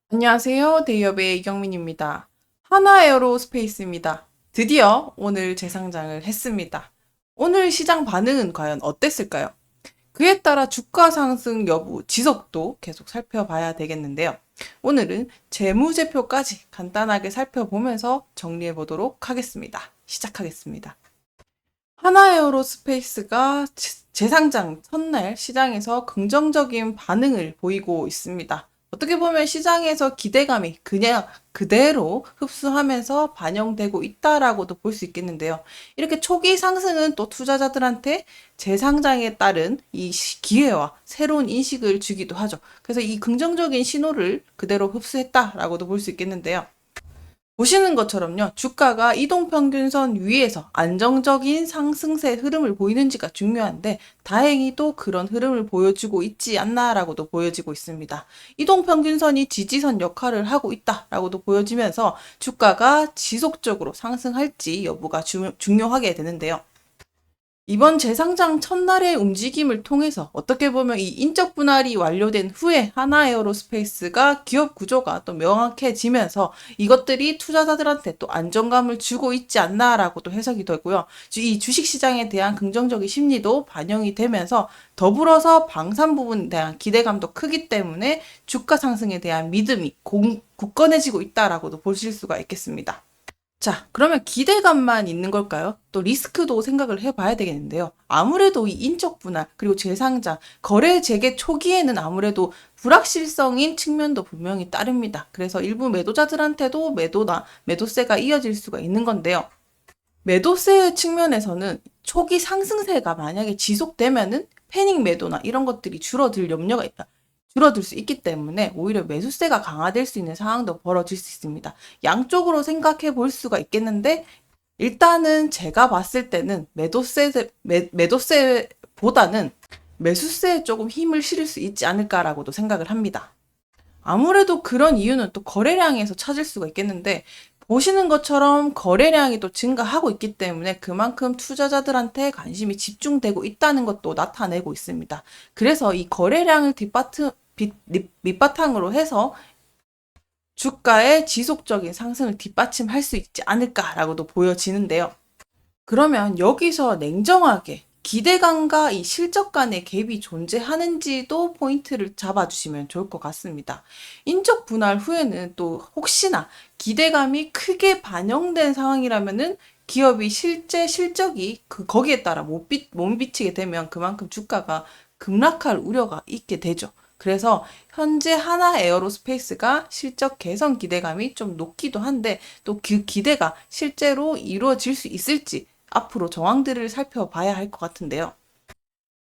안녕하세요. 대기업의 이경민입니다. 하나에어로스페이스입니다. 드디어 오늘 재상장을 했습니다. 오늘 시장 반응은 과연 어땠을까요? 그에 따라 주가 상승 여부, 지속도 계속 살펴봐야 되겠는데요. 오늘은 재무제표까지 간단하게 살펴보면서 정리해 보도록 하겠습니다. 시작하겠습니다. 하나에어로스페이스가 재상장 첫날 시장에서 긍정적인 반응을 보이고 있습니다. 어떻게 보면 시장에서 기대감이 그냥 그대로 흡수하면서 반영되고 있다라고도 볼 수 있겠는데요. 이렇게 초기 상승은 또 투자자들한테 재상장에 따른 이 기회와 새로운 인식을 주기도 하죠. 그래서 이 긍정적인 신호를 그대로 흡수했다라고도 볼 수 있겠는데요. 보시는 것처럼요, 주가가 이동평균선 위에서 안정적인 상승세 흐름을 보이는지가 중요한데, 다행히도 그런 흐름을 보여주고 있지 않나라고도 보여지고 있습니다. 이동평균선이 지지선 역할을 하고 있다라고도 보여지면서 주가가 지속적으로 상승할지 여부가 중요하게 되는데요. 이번 재상장 첫날의 움직임을 통해서 어떻게 보면 이 인적 분할이 완료된 후에 하나에어로스페이스가 기업 구조가 또 명확해지면서 이것들이 투자자들한테 또 안정감을 주고 있지 않나라고도 해석이 되고요. 이 주식시장에 대한 긍정적인 심리도 반영이 되면서 더불어서 방산 부분에 대한 기대감도 크기 때문에 주가 상승에 대한 믿음이 굳건해지고 있다라고도 보실 수가 있겠습니다. 자, 그러면 기대감만 있는 걸까요? 또 리스크도 생각을 해봐야 되겠는데요. 아무래도 이 인적 분할, 그리고 재상장, 거래 재개 초기에는 아무래도 불확실성인 측면도 분명히 따릅니다. 그래서 일부 매도자들한테도 매도세가 이어질 수가 있는 건데요. 매도세 측면에서는 초기 상승세가 만약에 지속되면은 패닉 매도나 이런 것들이 줄어들 수 있기 때문에 오히려 매수세가 강화될 수 있는 상황도 벌어질 수 있습니다. 양쪽으로 생각해 볼 수가 있겠는데, 일단은 제가 봤을 때는 매도세보다는 매수세에 조금 힘을 실을 수 있지 않을까라고도 생각을 합니다. 아무래도 그런 이유는 또 거래량에서 찾을 수가 있겠는데, 보시는 것처럼 거래량이 또 증가하고 있기 때문에 그만큼 투자자들한테 관심이 집중되고 있다는 것도 나타내고 있습니다. 그래서 이 거래량을 밑바탕으로 해서 주가의 지속적인 상승을 뒷받침할 수 있지 않을까라고도 보여지는데요. 그러면 여기서 냉정하게 기대감과 이 실적 간의 갭이 존재하는지도 포인트를 잡아주시면 좋을 것 같습니다. 인적 분할 후에는 또 혹시나 기대감이 크게 반영된 상황이라면은 기업이 실제 실적이 거기에 따라 못 미치게 되면 그만큼 주가가 급락할 우려가 있게 되죠. 그래서 현재 하나 에어로스페이스가 실적 개선 기대감이 좀 높기도 한데 또 그 기대가 실제로 이루어질 수 있을지 앞으로 정황들을 살펴봐야 할 것 같은데요.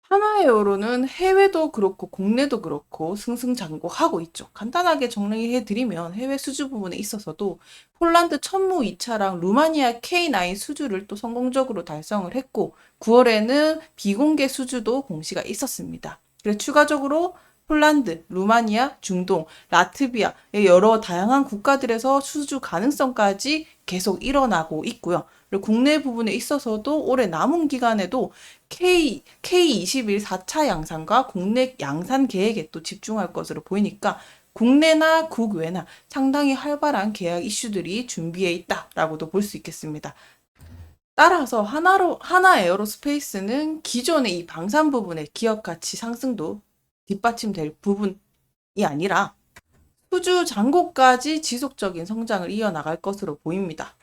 하나에어로는 해외도 그렇고 국내도 그렇고 승승장구하고 있죠. 간단하게 정리해드리면 해외 수주 부분에 있어서도 폴란드 천무 2차랑 루마니아 K9 수주를 또 성공적으로 달성을 했고 9월에는 비공개 수주도 공시가 있었습니다. 그래서 추가적으로 폴란드, 루마니아, 중동, 라트비아 여러 다양한 국가들에서 수주 가능성까지 계속 일어나고 있고요. 그리고 국내 부분에 있어서도 올해 남은 기간에도 K21 4차 양산과 국내 양산 계획에 또 집중할 것으로 보이니까 국내나 국외나 상당히 활발한 계약 이슈들이 준비해 있다라고도 볼 수 있겠습니다. 따라서 하나 에어로스페이스는 기존의 이 방산 부분의 기업 가치 상승도 뒷받침될 부분이 아니라 수주 잔고까지 지속적인 성장을 이어나갈 것으로 보입니다.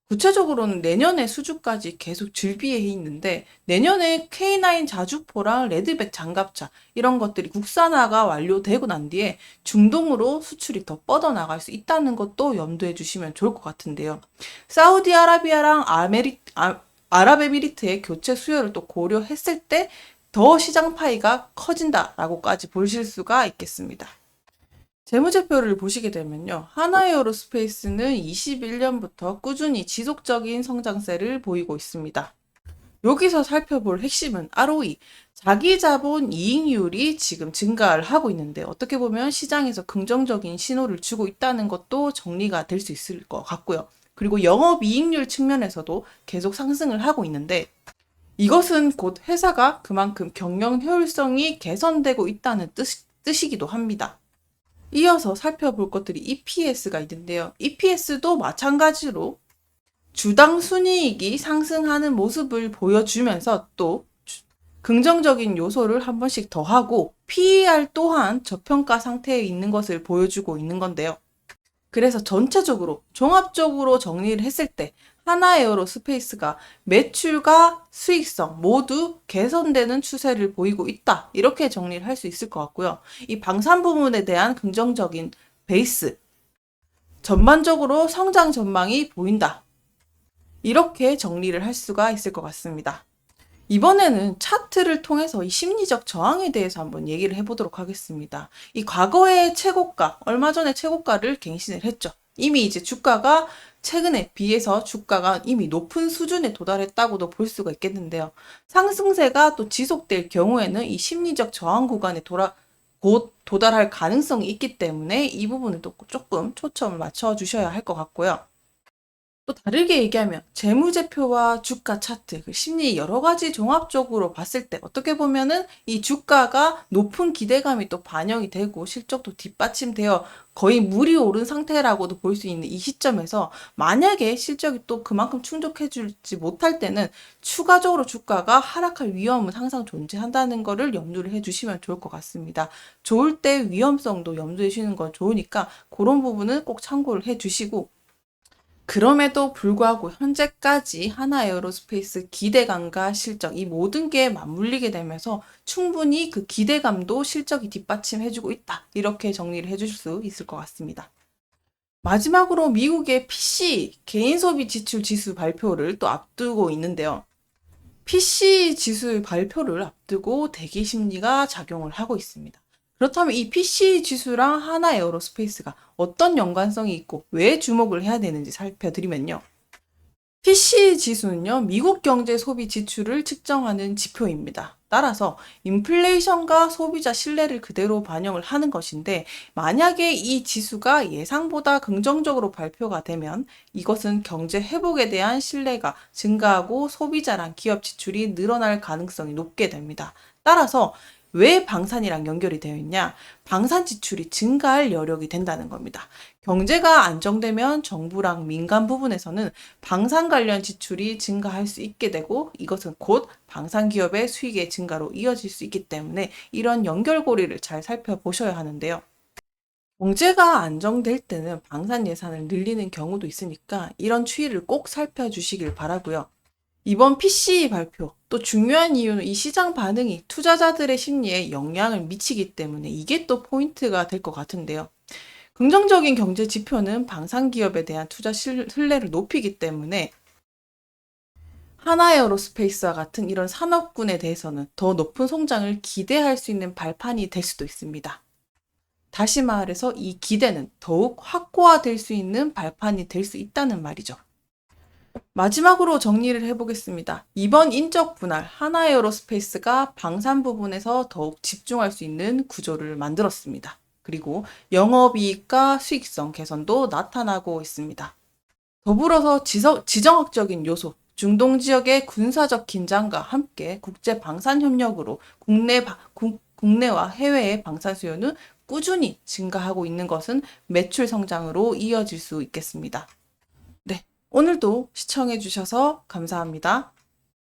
구체적으로는 내년에 수주까지 계속 준비해 있는데 내년에 K9 자주포랑 레드백 장갑차 이런 것들이 국산화가 완료되고 난 뒤에 중동으로 수출이 더 뻗어나갈 수 있다는 것도 염두해 주시면 좋을 것 같은데요. 사우디아라비아랑 아랍에미리트의 교체 수요를 또 고려했을 때 더 시장 파이가 커진다라고까지 보실 수가 있겠습니다. 재무제표를 보시게 되면요. 하나에어로스페이스는 21년부터 꾸준히 지속적인 성장세를 보이고 있습니다. 여기서 살펴볼 핵심은 ROE, 자기자본 이익률이 지금 증가를 하고 있는데 어떻게 보면 시장에서 긍정적인 신호를 주고 있다는 것도 정리가 될 수 있을 것 같고요. 그리고 영업이익률 측면에서도 계속 상승을 하고 있는데 이것은 곧 회사가 그만큼 경영 효율성이 개선되고 있다는 뜻이기도 합니다. 이어서 살펴볼 것들이 EPS가 있는데요. EPS도 마찬가지로 주당 순이익이 상승하는 모습을 보여주면서 또 긍정적인 요소를 한 번씩 더하고 PER 또한 저평가 상태에 있는 것을 보여주고 있는 건데요. 그래서 전체적으로 종합적으로 정리를 했을 때 하나에어로스페이스가 매출과 수익성 모두 개선되는 추세를 보이고 있다. 이렇게 정리를 할 수 있을 것 같고요. 이 방산 부문에 대한 긍정적인 베이스, 전반적으로 성장 전망이 보인다. 이렇게 정리를 할 수가 있을 것 같습니다. 이번에는 차트를 통해서 이 심리적 저항에 대해서 한번 얘기를 해보도록 하겠습니다. 이 과거의 최고가, 얼마 전에 최고가를 갱신을 했죠. 이미 이제 주가가 최근에 비해서 주가가 이미 높은 수준에 도달했다고도 볼 수가 있겠는데요. 상승세가 또 지속될 경우에는 이 심리적 저항 구간에 곧 도달할 가능성이 있기 때문에 이 부분을 또 조금 초점을 맞춰 주셔야 할 것 같고요. 또 다르게 얘기하면 재무제표와 주가 차트, 심리 여러 가지 종합적으로 봤을 때 어떻게 보면은 이 주가가 높은 기대감이 또 반영이 되고 실적도 뒷받침되어 거의 물이 오른 상태라고도 볼 수 있는 이 시점에서 만약에 실적이 또 그만큼 충족해 주지 못할 때는 추가적으로 주가가 하락할 위험은 항상 존재한다는 것을 염두를 해 주시면 좋을 것 같습니다. 좋을 때 위험성도 염두에 주시는 건 좋으니까 그런 부분은 꼭 참고를 해 주시고 그럼에도 불구하고 현재까지 하나에어로스페이스 기대감과 실적 이 모든 게 맞물리게 되면서 충분히 그 기대감도 실적이 뒷받침해주고 있다. 이렇게 정리를 해주실 수 있을 것 같습니다. 마지막으로 미국의 PC 개인 소비 지출 지수 발표를 또 앞두고 있는데요. PC 지수 발표를 앞두고 대기 심리가 작용을 하고 있습니다. 그렇다면 이 PC 지수랑 하나에어로스페이스가 어떤 연관성이 있고 왜 주목을 해야 되는지 살펴드리면요. PC 지수는요, 미국 경제 소비 지출을 측정하는 지표입니다. 따라서 인플레이션과 소비자 신뢰를 그대로 반영을 하는 것인데 만약에 이 지수가 예상보다 긍정적으로 발표가 되면 이것은 경제 회복에 대한 신뢰가 증가하고 소비자랑 기업 지출이 늘어날 가능성이 높게 됩니다. 따라서 왜 방산이랑 연결이 되어 있냐? 방산 지출이 증가할 여력이 된다는 겁니다. 경제가 안정되면 정부랑 민간 부분에서는 방산 관련 지출이 증가할 수 있게 되고 이것은 곧 방산 기업의 수익의 증가로 이어질 수 있기 때문에 이런 연결고리를 잘 살펴보셔야 하는데요. 경제가 안정될 때는 방산 예산을 늘리는 경우도 있으니까 이런 추이를 꼭 살펴주시길 바라고요. 이번 PC 발표, 또 중요한 이유는 이 시장 반응이 투자자들의 심리에 영향을 미치기 때문에 이게 또 포인트가 될 것 같은데요. 긍정적인 경제 지표는 방산기업에 대한 투자 신뢰를 높이기 때문에 하나에어로스페이스와 같은 이런 산업군에 대해서는 더 높은 성장을 기대할 수 있는 발판이 될 수도 있습니다. 다시 말해서 이 기대는 더욱 확고화될 수 있는 발판이 될 수 있다는 말이죠. 마지막으로 정리를 해보겠습니다. 이번 인적 분할 하나에어로스페이스가 방산 부분에서 더욱 집중할 수 있는 구조를 만들었습니다. 그리고 영업이익과 수익성 개선도 나타나고 있습니다. 더불어서 지정학적인 요소, 중동 지역의 군사적 긴장과 함께 국제 방산 협력으로 국내와 해외의 방산 수요는 꾸준히 증가하고 있는 것은 매출 성장으로 이어질 수 있겠습니다. 네, 오늘도 시청해 주셔서 감사합니다.